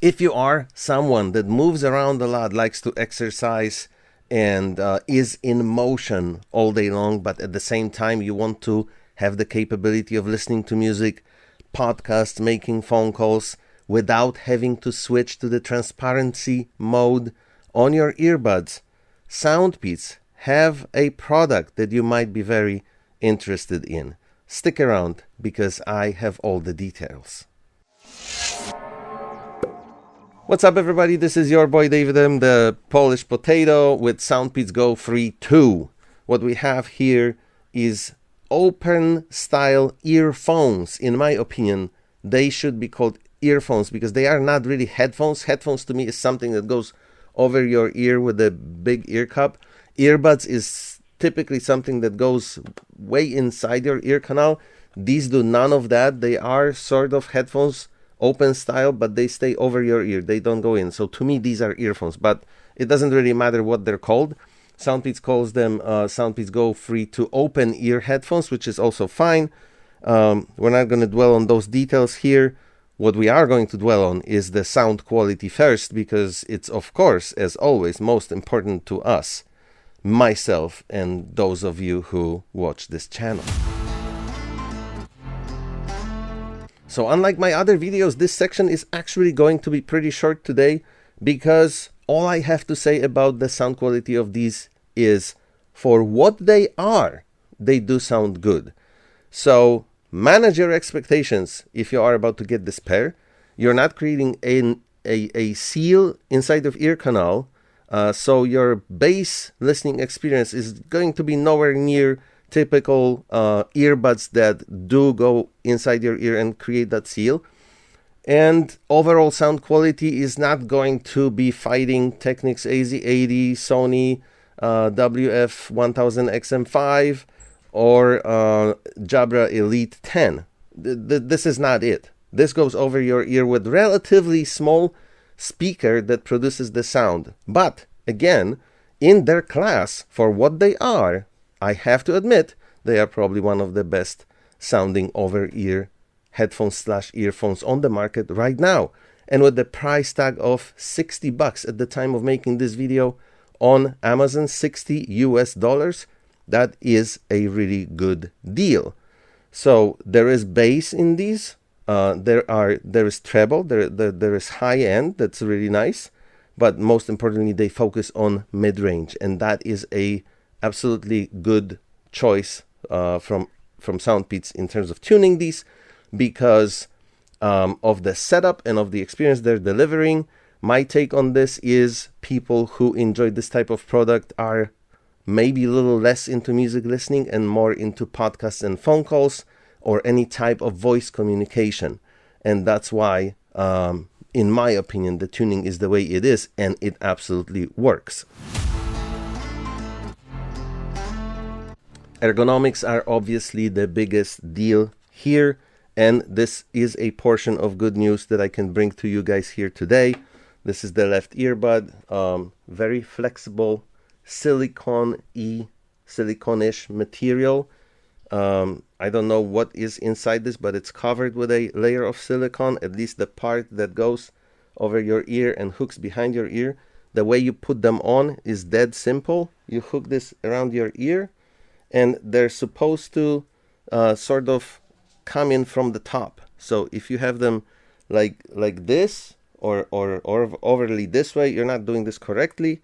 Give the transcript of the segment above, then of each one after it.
If you are someone that moves around a lot, likes to exercise, and is in motion all day long, but at the same time you want to have the capability of listening to music, podcasts, making phone calls without having to switch to the transparency mode on your earbuds, SoundPEATS have a product that you might be very interested in. Stick around because I have all the details. What's up, everybody? This is your boy David M, the Polish potato, with SoundPEATS GoFree2. What we have here is open style earphones. In my opinion, they should be called earphones because they are not really headphones. Headphones to me is something that goes over your ear with a big ear cup. Earbuds is typically something that goes way inside your ear canal. These do none of that. They are sort of headphones, open style, but they stay over your ear. They don't go in. So to me, these are earphones, but it doesn't really matter what they're called. SoundPEATS calls them SoundPEATS GoFree2 open ear headphones, which is also fine. We're not going to dwell on those details here. What we are going to dwell on is the sound quality first, because it's, of course, as always, most important to us, myself, and those of you who watch this channel. So unlike my other videos, this section is actually going to be pretty short today, because all I have to say about the sound quality of these is, for what they are, they do sound good. So manage your expectations if you are about to get this pair. You're not creating a seal inside of ear canal, so your bass listening experience is going to be nowhere near typical earbuds that do go inside your ear and create that seal. And overall sound quality is not going to be fighting Technics AZ80, Sony WF-1000XM5, or Jabra Elite 10. This is not it. This goes over your ear with relatively small speaker that produces the sound. But again, in their class, for what they are, I have to admit, they are probably one of the best sounding over-ear headphones/earphones on the market right now. And with the price tag of $60 at the time of making this video on Amazon, $60 US, that is a really good deal. So there is bass in these. There is treble. There is high end. That's really nice. But most importantly, they focus on mid-range, and that is a absolutely good choice from SoundPEATS in terms of tuning these, because of the setup and of the experience they're delivering. My take on this is, people who enjoy this type of product are maybe a little less into music listening and more into podcasts and phone calls or any type of voice communication. And that's why, in my opinion, the tuning is the way it is, and it absolutely works. Ergonomics are obviously the biggest deal here, and this is a portion of good news that I can bring to you guys here today. This is the left earbud, very flexible, silicone-ish material. I don't know what is inside this, but it's covered with a layer of silicone, at least the part that goes over your ear and hooks behind your ear. The way you put them on is dead simple. You hook this around your ear, and they're supposed to sort of come in from the top. So if you have them like this or overly this way, you're not doing this correctly.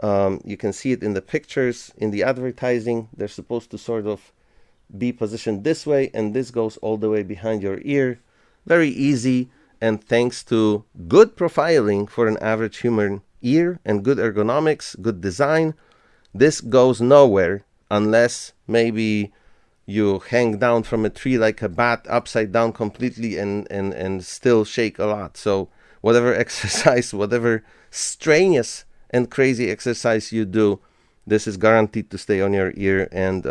You can see it in the pictures, in the advertising. They're supposed to sort of be positioned this way, and this goes all the way behind your ear. Very easy, and thanks to good profiling for an average human ear and good ergonomics, good design, this goes nowhere unless maybe you hang down from a tree like a bat upside down completely and still shake a lot. So whatever exercise, whatever strenuous and crazy exercise you do, this is guaranteed to stay on your ear. And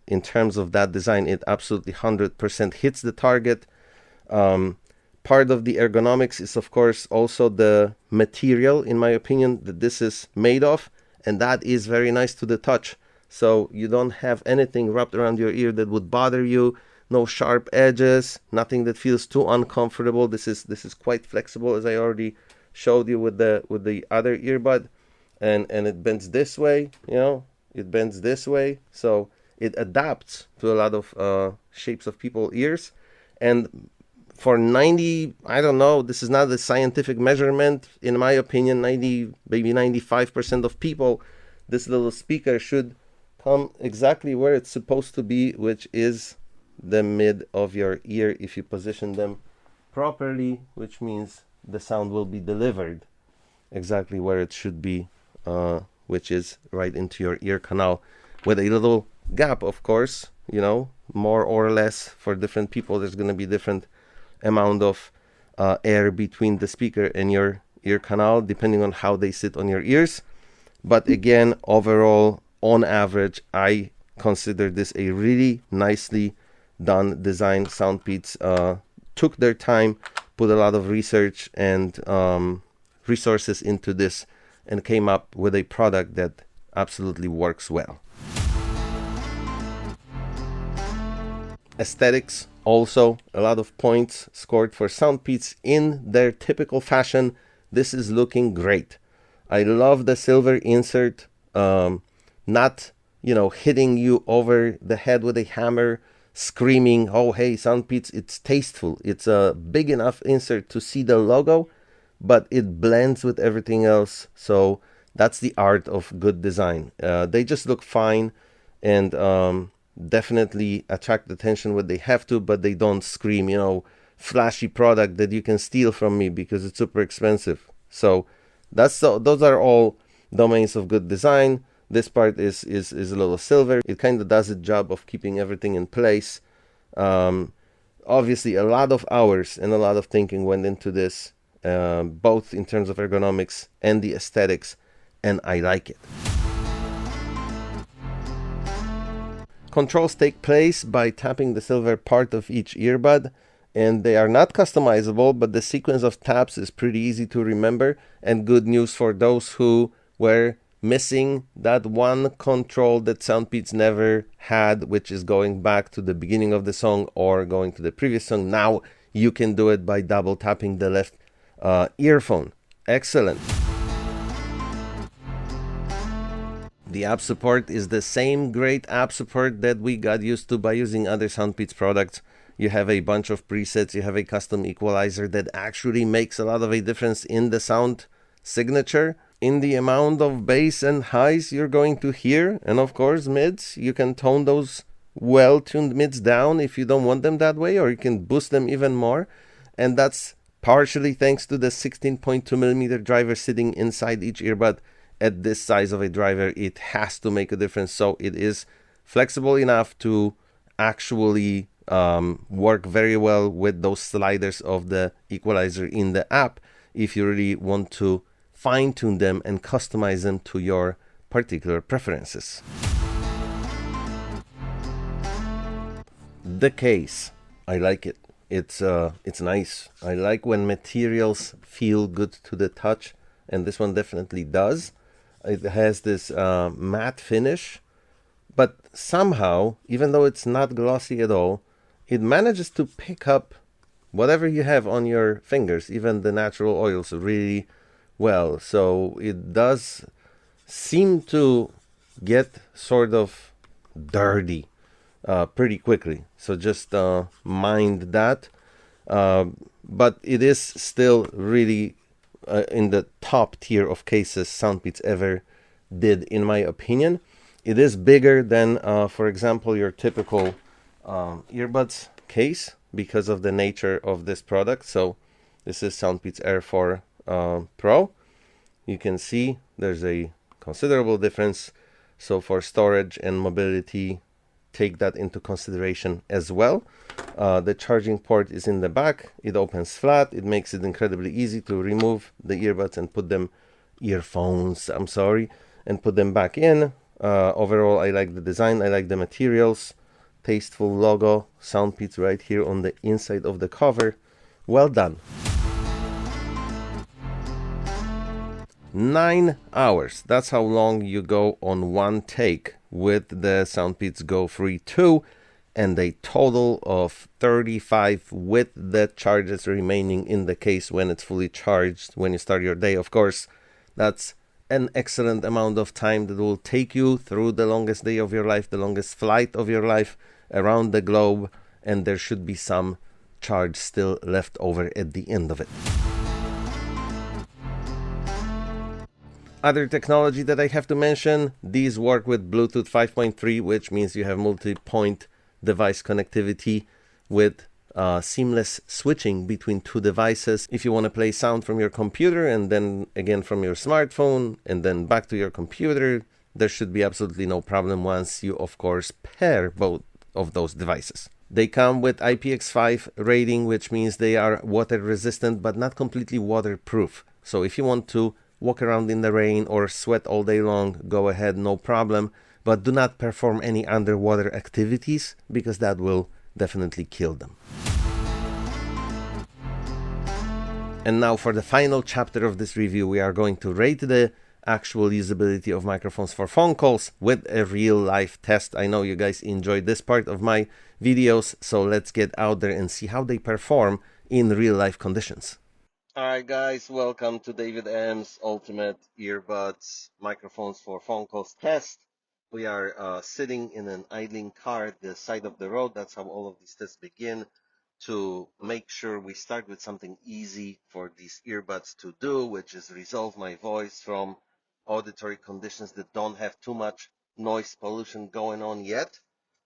in terms of that design, it absolutely 100% hits the target. Part of the ergonomics is, of course, also the material, in my opinion, that this is made of, and that is very nice to the touch. So you don't have anything wrapped around your ear that would bother you. No sharp edges, nothing that feels too uncomfortable. This is quite flexible, as I already showed you with the other earbud, and it bends this way, it bends this way, so it adapts to a lot of shapes of people's ears. And for 90, I don't know, this is not a scientific measurement, in my opinion, 90, maybe 95% of people, this little speaker should come exactly where it's supposed to be, which is the mid of your ear if you position them properly, which means the sound will be delivered exactly where it should be, which is right into your ear canal, with a little gap, of course, more or less for different people. There's going to be different amount of air between the speaker and your ear canal, depending on how they sit on your ears. But again, overall, on average, I consider this a really nicely done design. SoundPEATS took their time, put a lot of research and resources into this, and came up with a product that absolutely works well. Aesthetics, also a lot of points scored for SoundPEATS in their typical fashion. This is looking great. I love the silver insert, not hitting you over the head with a hammer, screaming, oh hey, SoundPEATS. It's tasteful. It's a big enough insert to see the logo, but it blends with everything else. So that's the art of good design. They just look fine, and definitely attract attention when they have to, but they don't scream, flashy product that you can steal from me because it's super expensive. So those are all domains of good design. This part is a little silver. It kind of does a job of keeping everything in place. Obviously, a lot of hours and a lot of thinking went into this, both in terms of ergonomics and the aesthetics, and I like it. Controls take place by tapping the silver part of each earbud, and they are not customizable, but the sequence of taps is pretty easy to remember, and good news for those who were missing that one control that SoundPEATS never had, which is going back to the beginning of the song or going to the previous song. Now you can do it by double tapping the left earphone. Excellent. The app support is the same great app support that we got used to by using other SoundPEATS products. You have a bunch of presets, you have a custom equalizer that actually makes a lot of a difference in the sound signature, in the amount of bass and highs you're going to hear, and of course mids. You can tone those well-tuned mids down if you don't want them that way, or you can boost them even more, and that's partially thanks to the 16.2mm driver sitting inside each earbud. At this size of a driver, it has to make a difference, so it is flexible enough to actually work very well with those sliders of the equalizer in the app if you really want to fine-tune them and customize them to your particular preferences. The case, I like it. It's nice. I like when materials feel good to the touch, and this one definitely does. It has this matte finish, but somehow, even though it's not glossy at all, it manages to pick up whatever you have on your fingers, even the natural oils, really well. So it does seem to get sort of dirty pretty quickly. So just mind that. But it is still really in the top tier of cases SoundPEATS ever did, in my opinion. It is bigger than, for example, your typical earbuds case because of the nature of this product. So this is SoundPEATS Air 4 Pro. You can see there's a considerable difference. So for storage and mobility, take that into consideration as well. The charging port is in the back. It opens flat. It makes it incredibly easy to remove the earbuds and put them, earphones, I'm sorry, and put them back in. Overall, I like the design. I like the materials. Tasteful logo, SoundPEATS right here on the inside of the cover. Well done. 9 hours. That's how long you go on one take with the SoundPEATS GoFree2. and a total of 35 with the charges remaining in the case when it's fully charged when you start your day. Of course, that's an excellent amount of time that will take you through the longest day of your life, the longest flight of your life around the globe, and there should be some charge still left over at the end of it. Other technology that I have to mention, these work with Bluetooth 5.3, which means you have multi-point device connectivity with seamless switching between two devices. If you want to play sound from your computer and then again from your smartphone and then back to your computer, there should be absolutely no problem once you, of course, pair both of those devices. They come with IPX5 rating, which means they are water resistant but not completely waterproof. So if you want to walk around in the rain or sweat all day long, go ahead, no problem. But do not perform any underwater activities because that will definitely kill them. And now for the final chapter of this review, we are going to rate the actual usability of microphones for phone calls with a real life test. I know you guys enjoyed this part of my videos, so let's get out there and see how they perform in real life conditions. Alright guys, welcome to David M's Ultimate Earbuds Microphones for Phone Calls test. We are sitting in an idling car at the side of the road. That's how all of these tests begin, to make sure we start with something easy for these earbuds to do, which is resolve my voice from auditory conditions that don't have too much noise pollution going on yet.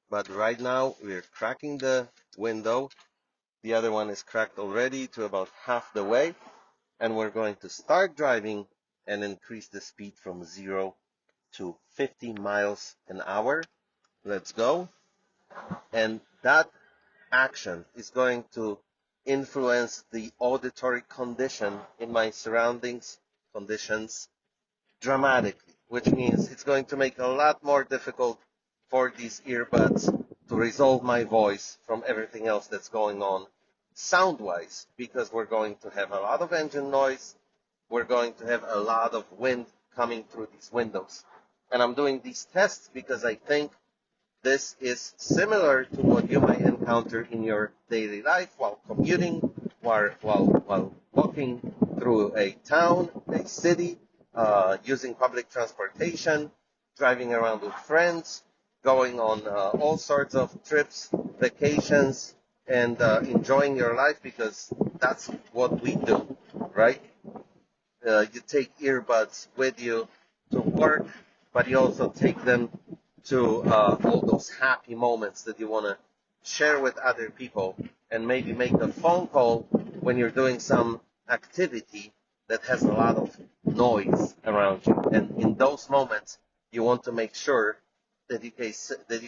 But right now we're cracking the window. The other one is cracked already to about half the way. And we're going to start driving and increase the speed from 0 to 50 miles an hour. Let's go. And that action is going to influence the auditory condition in my surroundings conditions dramatically, which means it's going to make it a lot more difficult for these earbuds to resolve my voice from everything else that's going on sound-wise, because we're going to have a lot of engine noise, we're going to have a lot of wind coming through these windows. And I'm doing these tests because I think this is similar to what you might encounter in your daily life while commuting, while walking through a town, a city, using public transportation, driving around with friends, going on all sorts of trips, vacations, and enjoying your life, because that's what we do, right? You take earbuds with you to work, but you also take them to all those happy moments that you want to share with other people, and maybe make a phone call when you're doing some activity that has a lot of noise around you. And in those moments, you want to make sure that you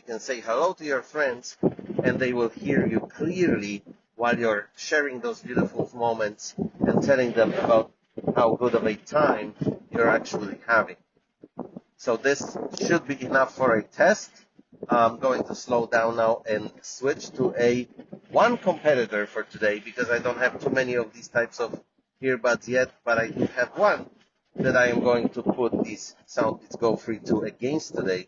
can say hello to your friends and they will hear you clearly while you're sharing those beautiful moments and telling them about how good of a time you're actually having. So this should be enough for a test. I'm going to slow down now and switch to one competitor for today, because I don't have too many of these types of earbuds yet, but I do have one that I am going to put these SoundPEATS GoFree2 against today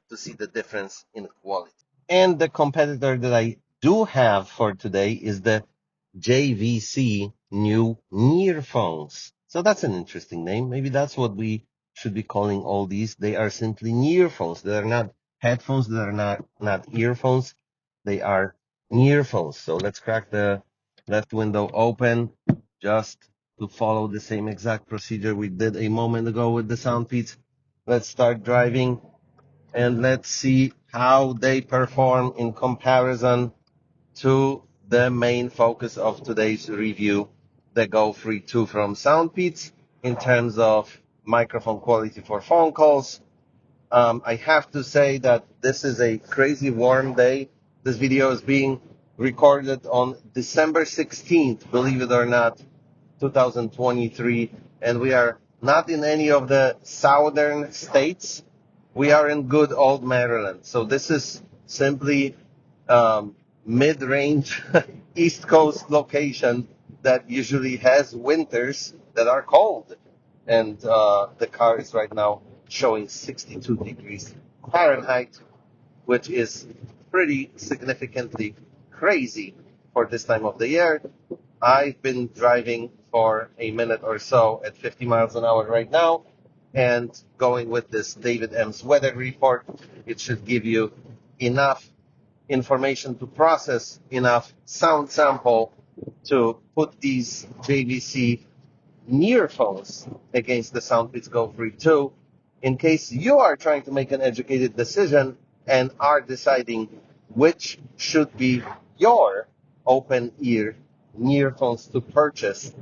to see the difference in quality. And the competitor that I do have for today is the JVC new earphones. So that's an interesting name. Maybe that's what we should be calling all these. They are simply earphones. They are not headphones. They are not earphones. They are earphones. So let's crack the left window open just to follow the same exact procedure we did a moment ago with the SoundPEATS. Let's start driving and let's see how they perform in comparison to the main focus of today's review, the GoFree2 from SoundPEATS, in terms of microphone quality for phone calls. I have to say that this is a crazy warm day. This video is being recorded on December 16th, believe it or not, 2023, and we are not in any of the southern states. We are in good old Maryland. So this is simply mid-range East Coast location that usually has winters that are cold. And the car is right now showing 62 degrees Fahrenheit, which is pretty significantly crazy for this time of the year. I've been driving for a minute or so at 50 miles an hour right now, and going with this David M's weather report, it should give you enough information to process, enough sound sample to put these JVC earphones against the SoundPEATS GoFree2 in case you are trying to make an educated decision and are deciding which should be your open ear earphones to purchase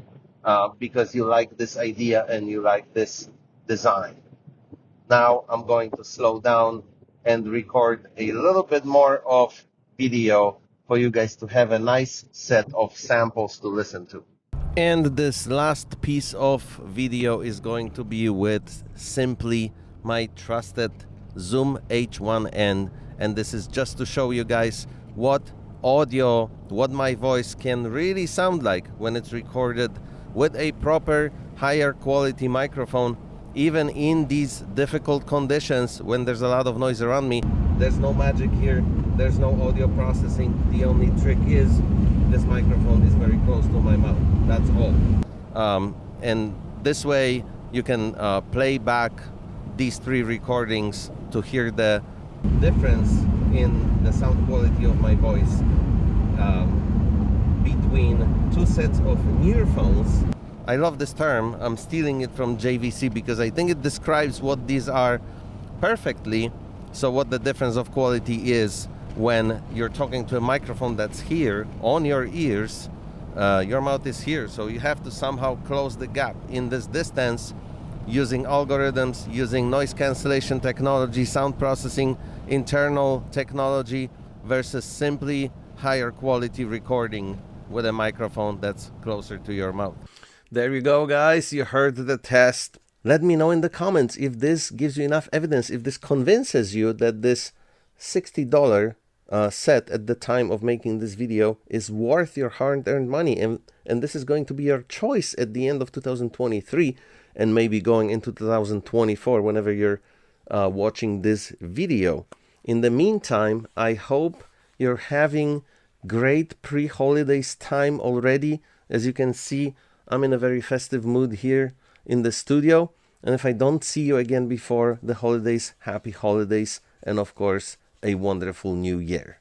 because you like this idea and you like this design. Now I'm going to slow down and record a little bit more of video for you guys to have a nice set of samples to listen to. And this last piece of video is going to be with simply my trusted Zoom H1N, and this is just to show you guys what my voice can really sound like when it's recorded with a proper higher quality microphone, even in these difficult conditions when there's a lot of noise around me. There's no magic here, there's no audio processing. The only trick is this microphone is very close to my mouth. That's all. And this way you can play back these 3 recordings to hear the difference in the sound quality of my voice between 2 sets of earphones. I love this term. I'm stealing it from JVC because I think it describes what these are perfectly. So what the difference of quality is when you're talking to a microphone that's here on your ears. Your mouth is here, so you have to somehow close the gap in this distance using algorithms, using noise cancellation technology, sound processing, internal technology, versus simply higher quality recording with a microphone that's closer to your mouth. There you go, guys. You heard the test. Let me know in the comments if this gives you enough evidence, if this convinces you that this $60 set at the time of making this video is worth your hard-earned money, and this is going to be your choice at the end of 2023 and maybe going into 2024 whenever you're watching this video. In the meantime, I hope you're having great pre-holidays time already. As you can see, I'm in a very festive mood here in the studio, and if I don't see you again before the holidays, happy holidays, and of course a wonderful new year.